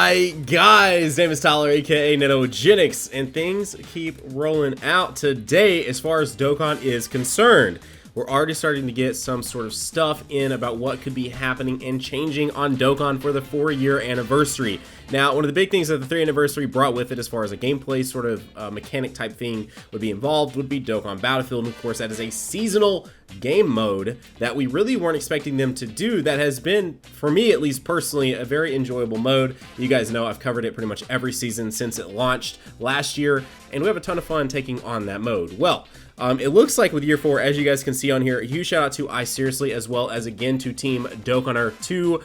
Hi guys, name is Tyler aka Nanogenix, and things keep rolling out today as far as Dokkan is concerned. We're already starting to get some sort of stuff in about what could be happening and changing on Dokkan for the 4-year anniversary. Now, one of the big things that the 3rd anniversary brought with it as far as a gameplay sort of mechanic type thing would be involved would be Dokkan Battlefield. And of course, that is a seasonal game mode that we really weren't expecting them to do. That has been, for me at least personally, a very enjoyable mode. You guys know I've covered it pretty much every season since it launched last year, and we have a ton of fun taking on that mode. Well, it looks like with year 4, as you guys can see on here, a huge shout out to I Seriously, as well as again to Team Dokkaner, two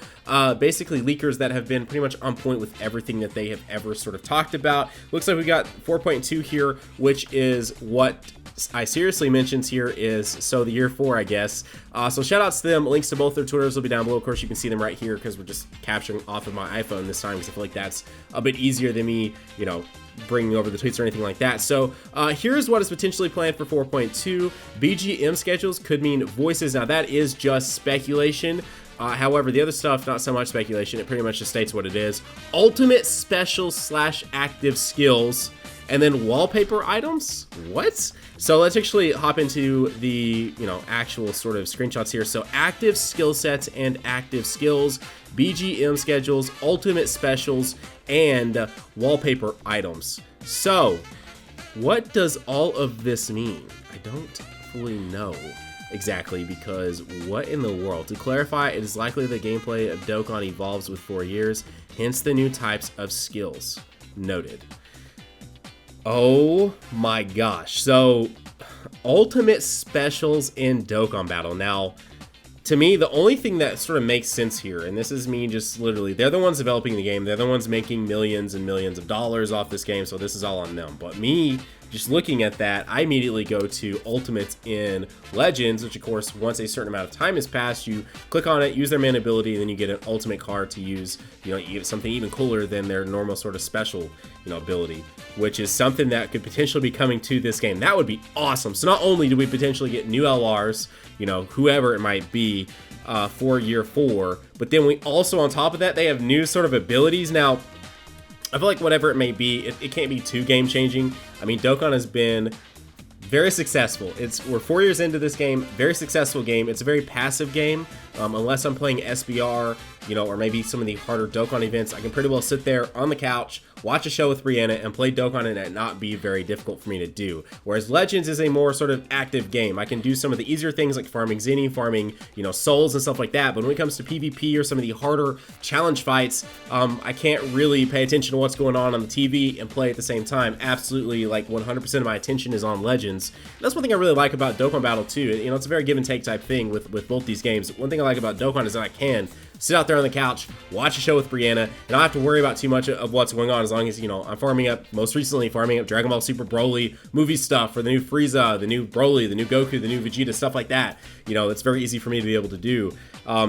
basically leakers that have been pretty much on point with everything that they have ever sort of talked about. Looks like we got 4.2 here, which is what I Seriously mentions here is so the year 4, I guess. So shout outs to them. Links to both their Twitters will be down below. Of course, you can see them right here because we're just capturing off of my iPhone this time because I feel like that's a bit easier than me, you know, bringing over the tweets or anything like that. So here's what is potentially planned for 4.2. BGM schedules could mean voices. Now that is just speculation. However, the other stuff, not so much speculation. It pretty much just states what it is. Ultimate specials / active skills. And then wallpaper items? What? So let's actually hop into the, actual sort of screenshots here. So active skill sets and active skills, BGM schedules, ultimate specials, and wallpaper items. So what does all of this mean? I don't fully know exactly, because what in the world? To clarify, it is likely the gameplay of Dokkan evolves with 4 years, hence the new types of skills. Noted. Oh my gosh. So, ultimate specials in Dokkan Battle. Now, to me, the only thing that sort of makes sense here, and this is me just literally, they're the ones developing the game. They're the ones making millions and millions of dollars off this game, so this is all on them. But me, just looking at that, I immediately go to Ultimates in Legends, which of course, once a certain amount of time has passed, you click on it, use their main ability, and then you get an ultimate card to use, you get something even cooler than their normal sort of special, ability, which is something that could potentially be coming to this game. That would be awesome. So not only do we potentially get new LRs, whoever it might be, for year 4, but then we also, on top of that, they have new sort of abilities. Now, I feel like whatever it may be, it can't be too game changing. I mean, Dokkan has been very successful. We're 4 years into this game, very successful game. It's a very passive game. Unless I'm playing SBR, or maybe some of the harder Dokkan events, I can pretty well sit there on the couch, watch a show with Brianna, and play Dokkan and it not be very difficult for me to do. Whereas Legends is a more sort of active game. I can do some of the easier things like farming Zenny, farming, souls and stuff like that. But when it comes to PvP or some of the harder challenge fights, I can't really pay attention to what's going on the TV and play at the same time. Absolutely, like 100% of my attention is on Legends. And that's one thing I really like about Dokkan Battle too. It's a very give and take type thing with both these games. One thing I like about Dokkan is that I can sit out there on the couch, watch a show with Brianna, and I don't have to worry about too much of what's going on as long as, I'm farming up, most recently farming up Dragon Ball Super Broly movie stuff for the new Frieza, the new Broly, the new Goku, the new Vegeta, stuff like that. It's very easy for me to be able to do.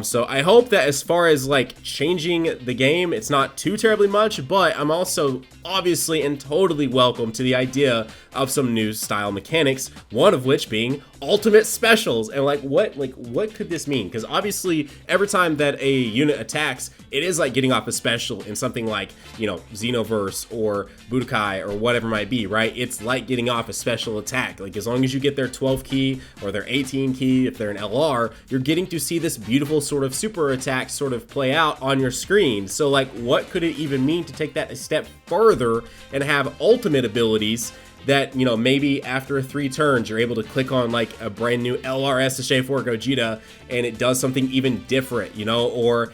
So I hope that as far as like changing the game, it's not too terribly much, but I'm also obviously and totally welcome to the idea of some new style mechanics, one of which being ultimate specials. And what could this mean? Because obviously every time that a unit attacks, it is like getting off a special in something like, Xenoverse or Budokai or whatever it might be, right? It's like getting off a special attack. Like as long as you get their 12 key or their 18 key, if they're an LR, you're getting to see this beautiful sort of super attack sort of play out on your screen. So like what could it even mean to take that a step further and have ultimate abilities that, maybe after 3 turns, you're able to click on like a brand new LRS to Shade 4 Gogeta and it does something even different, or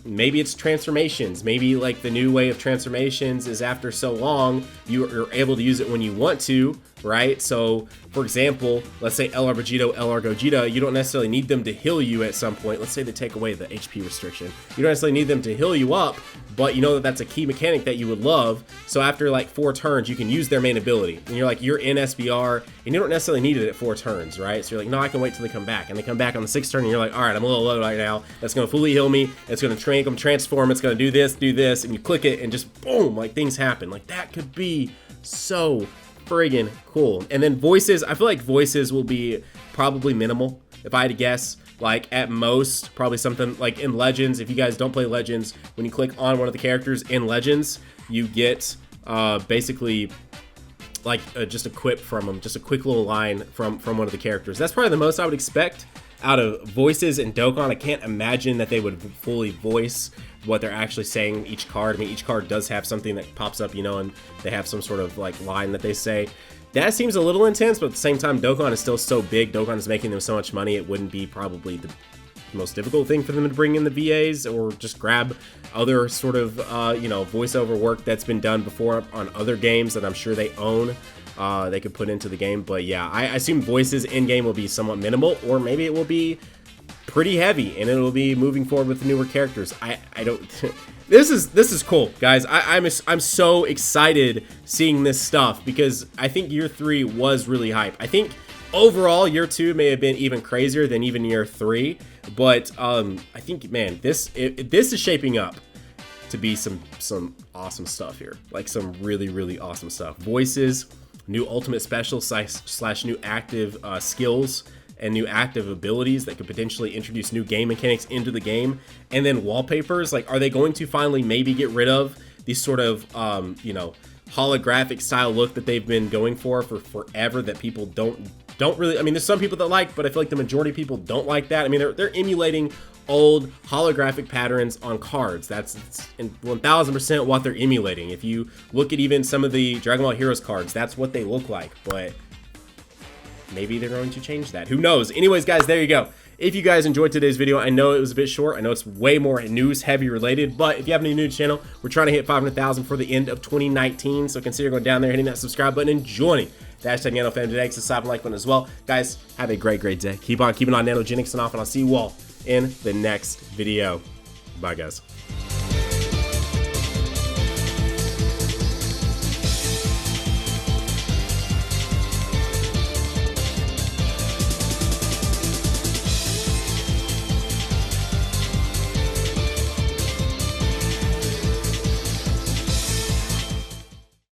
maybe it's transformations. Maybe like the new way of transformations is after so long, you're able to use it when you want to, right? So for example, let's say LR Vegito, LR Gogeta, you don't necessarily need them to heal you at some point. Let's say they take away the HP restriction. You don't necessarily need them to heal you up, but you know that that's a key mechanic that you would love. So after like 4 turns, you can use their main ability. And you're in SBR, and you don't necessarily need it at 4 turns, right? So you're like, no, I can wait till they come back. And they come back on the 6th turn, and you're like, all right, I'm a little low right now. That's going to fully heal me. It's going to make them transform. It's going to do this, and you click it, and just boom, like things happen. Like that could be so friggin' cool. And then voices, I feel like voices will be probably minimal, if I had to guess. Like at most, probably something like in Legends. If you guys don't play Legends, when you click on one of the characters in Legends, you get basically like just a quip from them, just a quick little line from one of the characters. That's probably the most I would expect out of voices in Dokkan. I can't imagine that they would fully voice what they're actually saying each card. I mean, each card does have something that pops up, you know, and they have some sort of like line that they say. That seems a little intense, but at the same time, Dokkan is still so big. Dokkan is making them so much money, it wouldn't be probably the most difficult thing for them to bring in the VAs or just grab other sort of, you know, voiceover work that's been done before on other games that I'm sure they own. They could put into the game. But yeah, I assume voices in game will be somewhat minimal, or maybe it will be pretty heavy and it will be moving forward with the newer characters. I don't this is cool, guys. I'm so excited seeing this stuff because I think year 3 was really hype. I think overall year 2 may have been even crazier than even year 3, but I think, man, this is shaping up to be some awesome stuff here. Like some really awesome stuff. Voices, new ultimate special slash new active skills and new active abilities that could potentially introduce new game mechanics into the game. And then wallpapers, like, are they going to finally maybe get rid of these sort of you know, holographic style look that they've been going for forever, that people don't really, I mean, there's some people that like, but I feel like the majority of people don't like that. I mean, they're emulating old holographic patterns on cards. That's 1000% what they're emulating. If you look at even some of the Dragon Ball Heroes cards, that's what they look like. But maybe they're going to change that. Who knows? Anyways, guys, there you go. If you guys enjoyed today's video, I know it was a bit short. I know it's way more news heavy related, but if you have any new to the channel, we're trying to hit 500,000 for the end of 2019. So consider going down there, hitting that subscribe button, and joining the hashtag NanoFam today. Subscribe and like button as well. Guys, have a great day. Keep on keeping on Nanogenix and off, and I'll see you all in the next video. Bye, guys.